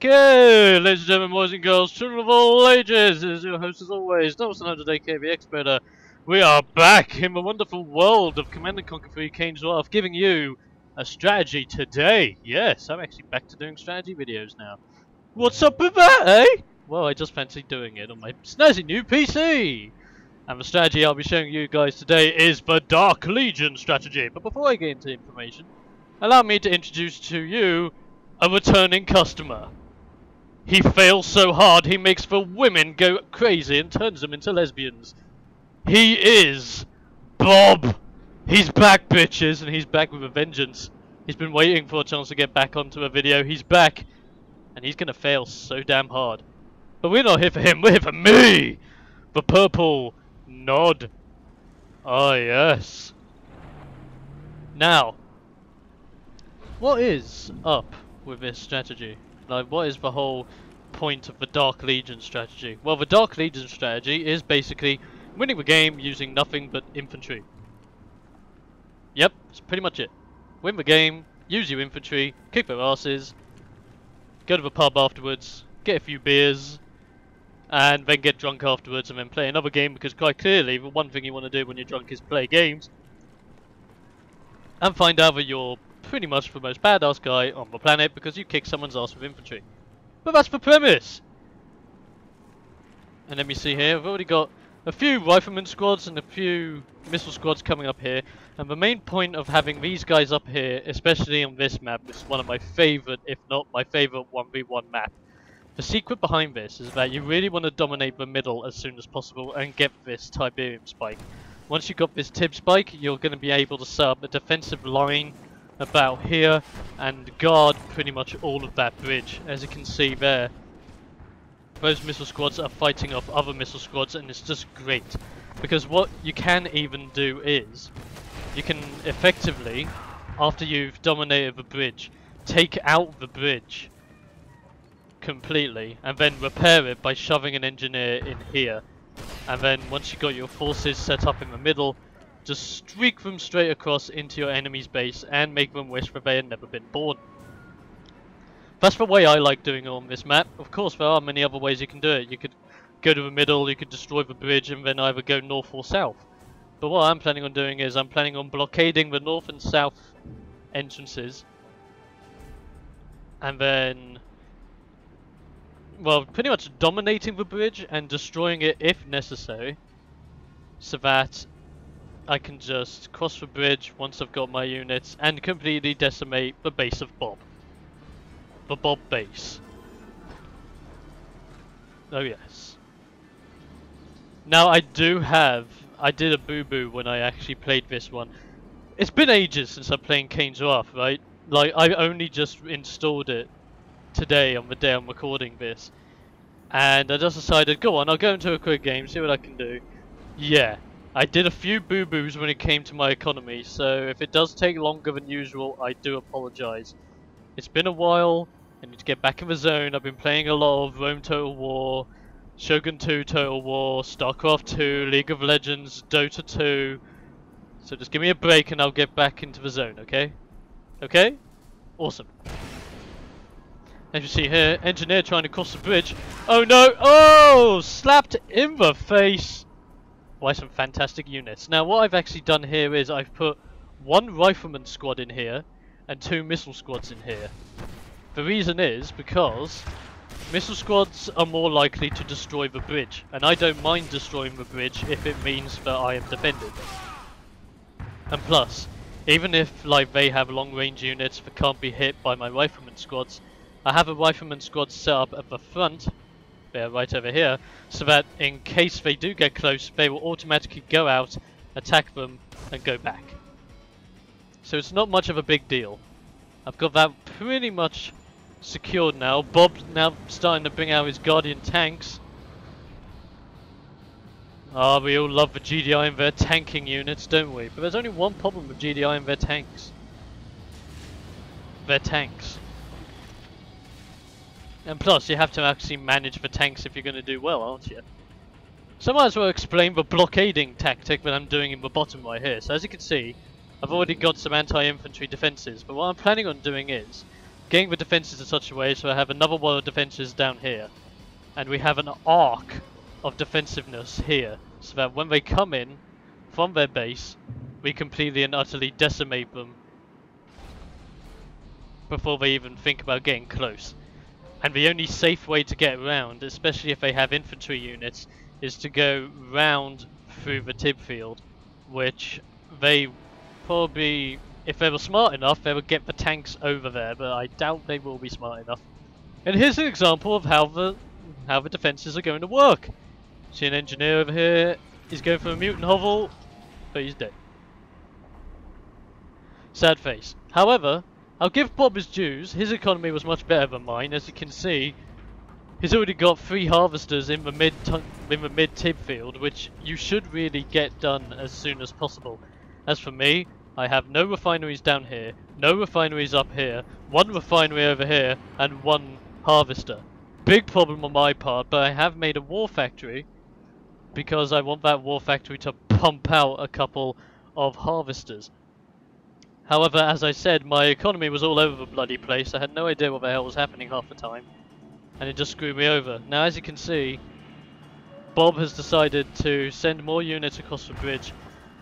Okay, ladies and gentlemen, boys and girls, children of all ages, this is your host as always, Nelson 100 AKB Expert. We are back in the wonderful world of Command & Conquer 3 Kane's Wrath, giving you a strategy today. Yes, I'm actually back to doing strategy videos now. What's up with that, eh? Well, I just fancied doing it on my snazzy new PC. And the strategy I'll be showing you guys today is the Dark Legion strategy. But before I get into information, allow me to introduce to you a returning customer. He fails so hard he makes the women go crazy and turns them into lesbians. He is Bob. He's back, bitches, and he's back with a vengeance. He's been waiting for a chance to get back onto a video. He's back, and he's gonna fail so damn hard. But we're not here for him, we're here for me! The purple nod. Ah, yes. Now, what is up with this strategy? Like, what is the whole point of the Dark Legion strategy? Well, the Dark Legion strategy is basically winning the game using nothing but infantry. Yep, that's pretty much it. Win the game, use your infantry, kick their asses, go to the pub afterwards, get a few beers, and then get drunk afterwards and then play another game, because quite clearly the one thing you want to do when you're drunk is play games and find out that you're pretty much the most badass guy on the planet because you kick someone's ass with infantry. But that's the premise! And let me see here, I've already got a few rifleman squads and a few missile squads coming up here, and the main point of having these guys up here, especially on this map, which is one of my favourite, if not my favourite 1v1 map. The secret behind this is that you really want to dominate the middle as soon as possible and get this Tiberium spike. Once you've got this Tib spike, you're going to be able to set up a defensive line about here and guard pretty much all of that bridge. As you can see there, those missile squads are fighting off other missile squads, and it's just great. Because what you can even do is, you can effectively, after you've dominated the bridge, take out the bridge completely and then repair it by shoving an engineer in here. And then once you've got your forces set up in the middle, just streak them straight across into your enemy's base and make them wish that they had never been born. That's the way I like doing it on this map. Of course there are many other ways you can do it. You could go to the middle, you could destroy the bridge and then either go north or south. But what I'm planning on doing is I'm planning on blockading the north and south entrances. And then, well, pretty much dominating the bridge and destroying it if necessary, so that I can just cross the bridge once I've got my units and completely decimate the base of Bob. The Bob base. Oh yes. Now I did a boo-boo when I actually played this one. It's been ages since I'm playing Kane's Wrath, right? Like, I only just installed it today on the day I'm recording this, and I just decided, go on, I'll go into a quick game, see what I can do. Yeah, I did a few boo-boos when it came to my economy, so if it does take longer than usual, I do apologise. It's been a while, I need to get back in the zone. I've been playing a lot of Rome Total War, Shogun 2 Total War, StarCraft 2, League of Legends, Dota 2, so just give me a break and I'll get back into the zone, okay? Okay? Awesome. As you see here, engineer trying to cross the bridge. Oh no! Oh! Slapped in the face by some fantastic units. Now what I've actually done here is I've put one rifleman squad in here and two missile squads in here. The reason is because missile squads are more likely to destroy the bridge, and I don't mind destroying the bridge if it means that I am defended. And plus, even if like they have long range units that can't be hit by my rifleman squads, I have a rifleman squad set up at the front, they're right over here, so that in case they do get close, they will automatically go out, attack them, and go back. So it's not much of a big deal. I've got that pretty much secured now. Bob's now starting to bring out his Guardian tanks. Ah, we all love the GDI and their tanking units, don't we? But there's only one problem with GDI and their tanks. They're tanks. And plus, you have to actually manage the tanks if you're going to do well, aren't you? So I might as well explain the blockading tactic that I'm doing in the bottom right here. So as you can see, I've already got some anti-infantry defences, but what I'm planning on doing is, getting the defences in such a way so I have another wall of defences down here. And we have an arc of defensiveness here, so that when they come in from their base, we completely and utterly decimate them before they even think about getting close. And the only safe way to get around, especially if they have infantry units, is to go round through the tib field, which they probably, if they were smart enough, they would get the tanks over there, but I doubt they will be smart enough. And here's an example of how the defences are going to work. See an engineer over here, he's going for a mutant hovel, but he's dead. Sad face. However, I'll give Bob his dues, his economy was much better than mine. As you can see, he's already got 3 harvesters in the mid tib field, which you should really get done as soon as possible. As for me, I have no refineries down here, no refineries up here, 1 refinery over here, and 1 harvester. Big problem on my part, but I have made a war factory because I want that war factory to pump out a couple of harvesters. However, as I said, my economy was all over the bloody place. I had no idea what the hell was happening half the time, and it just screwed me over. Now, as you can see, Bob has decided to send more units across the bridge,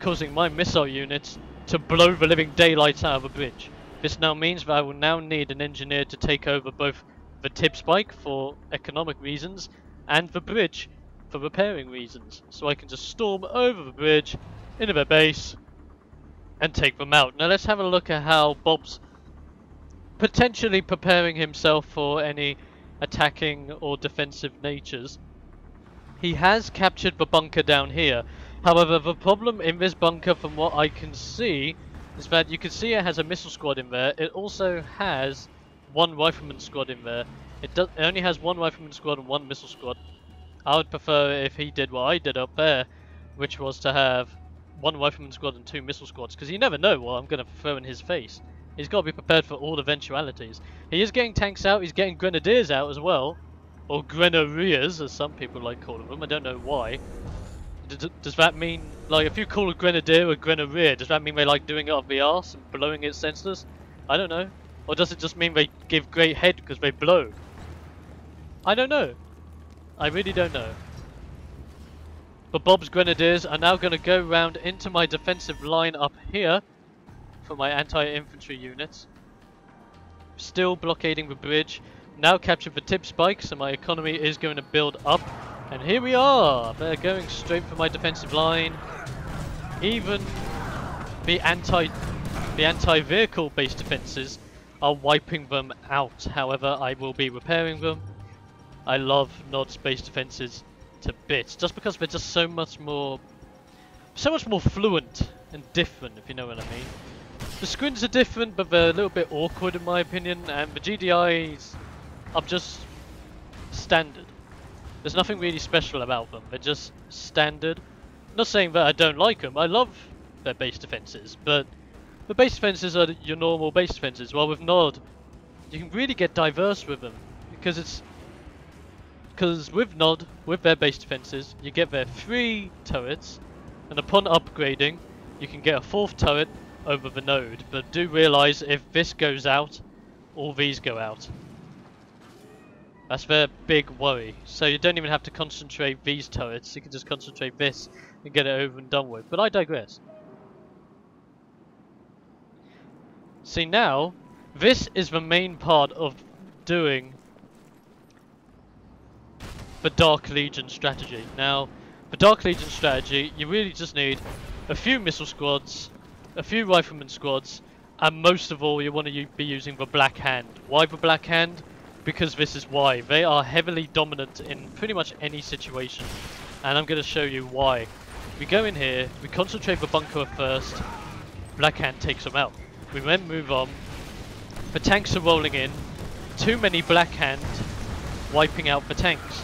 causing my missile units to blow the living daylights out of the bridge. This now means that I will now need an engineer to take over both the tib spike for economic reasons and the bridge for repairing reasons, so I can just storm over the bridge into their base and take them out. Now let's have a look at how Bob's potentially preparing himself for any attacking or defensive natures. He has captured the bunker down here. However, the problem in this bunker, from what I can see, is that you can see it has a missile squad in there. It also has 1 rifleman squad in there. It only has 1 rifleman squad and 1 missile squad. I would prefer if he did what I did up there, which was to have 1 rifleman squad and 2 missile squads, because you never know what I'm going to throw in his face. He's got to be prepared for all eventualities. He is getting tanks out, he's getting grenadiers out as well. Or grenadiers, as some people like calling them, I don't know why. Does that mean, like, if you call a grenadier a grenadier, does that mean they like doing it off the arse and blowing it senseless? I don't know. Or does it just mean they give great head because they blow? I don't know. I really don't know. But Bob's grenadiers are now going to go round into my defensive line up here for my anti-infantry units. Still blockading the bridge. Now captured the tip spike, so my economy is going to build up. And here we are! They're going straight for my defensive line. Even the anti-vehicle based defences are wiping them out. However, I will be repairing them. I love Nod's based defences to bits, just because they're just so much more fluent and different, if you know what I mean. The squints are different, but they're a little bit awkward in my opinion, and the GDIs are just standard. There's nothing really special about them, they're just standard. Not saying that I don't like them, I love their base defences, but the base defences are your normal base defences, while with Nod, you can really get diverse with them, because with Nod, with their base defences, you get their 3 turrets, and upon upgrading, you can get a 4th turret over the node, but do realise if this goes out, all these go out. That's their big worry. So you don't even have to concentrate these turrets, you can just concentrate this and get it over and done with. But I digress. See now, this is the main part of doing the Dark Legion strategy. Now, the Dark Legion strategy, you really just need a few missile squads, a few rifleman squads, and most of all you want to be using the Black Hand. Why the Black Hand? Because this is why. They are heavily dominant in pretty much any situation. And I'm going to show you why. We go in here, we concentrate the bunker first, Black Hand takes them out. We then move on, the tanks are rolling in, too many Black Hand wiping out the tanks.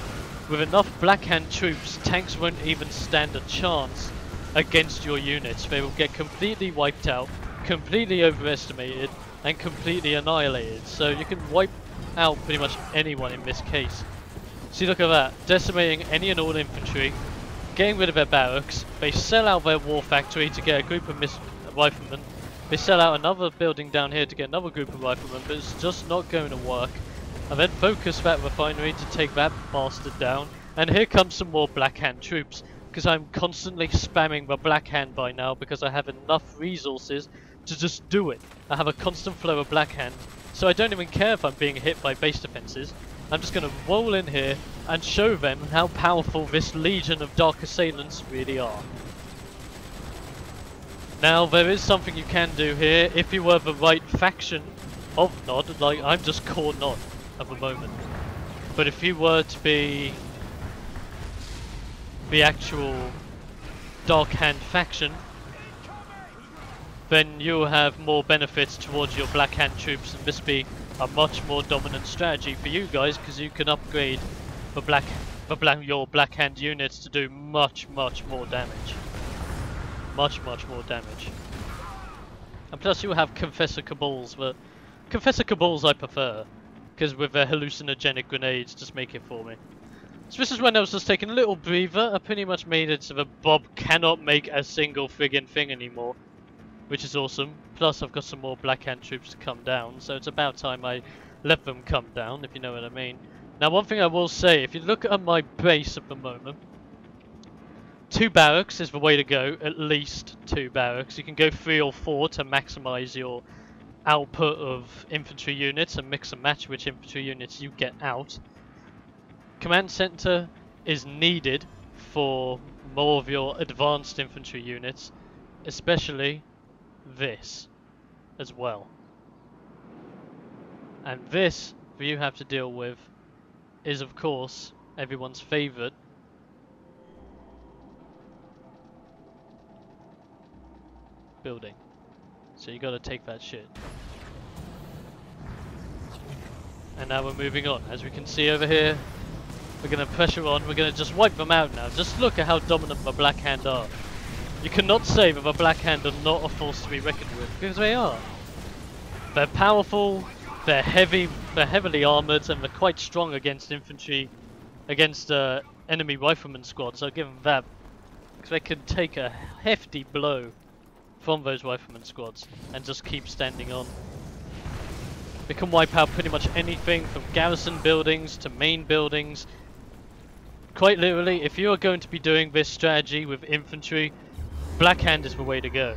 With enough Black Hand troops, tanks won't even stand a chance against your units. They will get completely wiped out, completely overestimated, and completely annihilated. So you can wipe out pretty much anyone in this case. See, look at that, decimating any and all infantry, getting rid of their barracks. They sell out their war factory to get a group of riflemen, They sell out another building down here to get another group of riflemen, but it's just not going to work. I then focus that refinery to take that bastard down, and here comes some more Black Hand troops, because I'm constantly spamming the Black Hand by now because I have enough resources to just do it. I have a constant flow of Black Hand, so I don't even care if I'm being hit by base defenses. I'm just going to roll in here and show them how powerful this Legion of Dark Assailants really are. Now, there is something you can do here if you were the right faction of Nod. Like, I'm just core Nod at the moment. But if you were to be the actual Dark Hand faction, then you'll have more benefits towards your Black Hand troops, and this be a much more dominant strategy for you guys, because you can upgrade your Black Hand units to do much more damage. Much more damage. And plus you have Confessor Cabals, but Confessor Cabals I prefer, because with their hallucinogenic grenades just make it for me. So this is when I was just taking a little breather. I pretty much made it so that Bob cannot make a single friggin' thing anymore, which is awesome. Plus I've got some more Black Hand troops to come down, so it's about time I let them come down, if you know what I mean. Now one thing I will say, if you look at my base at the moment, 2 barracks is the way to go, at least 2 barracks. You can go 3 or 4 to maximize your output of infantry units and mix and match which infantry units you get out. Command center is needed for more of your advanced infantry units, especially this as well. And this that you have to deal with is of course everyone's favorite, building. So you gotta take that shit. And now we're moving on. As we can see over here, we're gonna pressure on, we're gonna just wipe them out now. Just look at how dominant the Black Hand are. You cannot say that the Black Hand are not a force to be reckoned with, because they are. They're powerful, they're heavily armoured, and they're quite strong against infantry, against enemy rifleman squads. I'll give them that, because they can take a hefty blow from those rifleman squads and just keep standing on. They can wipe out pretty much anything from garrison buildings to main buildings. Quite literally, if you are going to be doing this strategy with infantry, Black Hand is the way to go.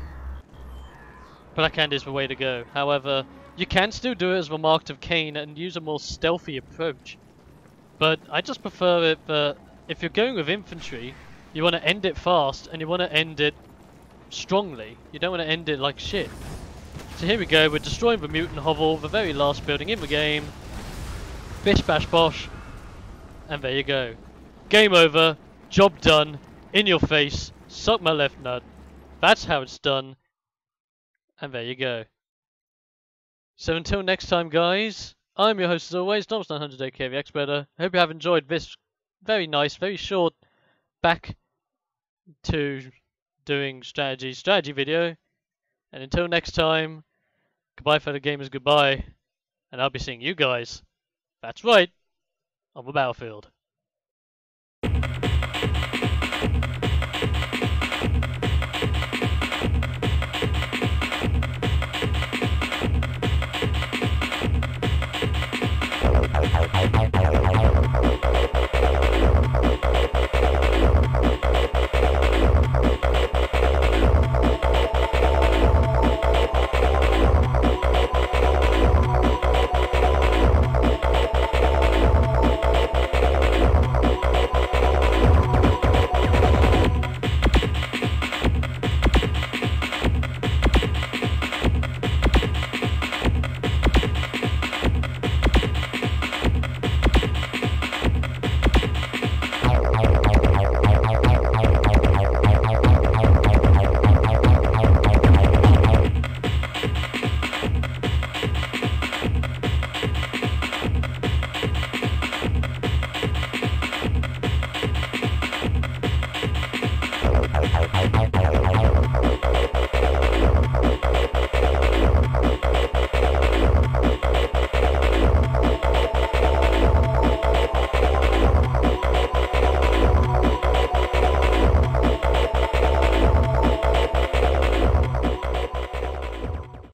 Black Hand is the way to go. However, you can still do it as the Mark of Cain and use a more stealthy approach. But I just prefer it that if you're going with infantry, you want to end it fast and you want to end it strongly. You don't want to end it like shit. So here we go, we're destroying the mutant hovel, the very last building in the game. Bish bash bosh. And there you go. Game over, job done, in your face, suck my left nut. That's how it's done. And there you go. So until next time guys, I'm your host as always, Dom's900 the Expert. I hope you have enjoyed this very nice, very short, back to doing strategy video. And until next time, goodbye fellow gamers, goodbye. And I'll be seeing you guys, that's right, on the battlefield.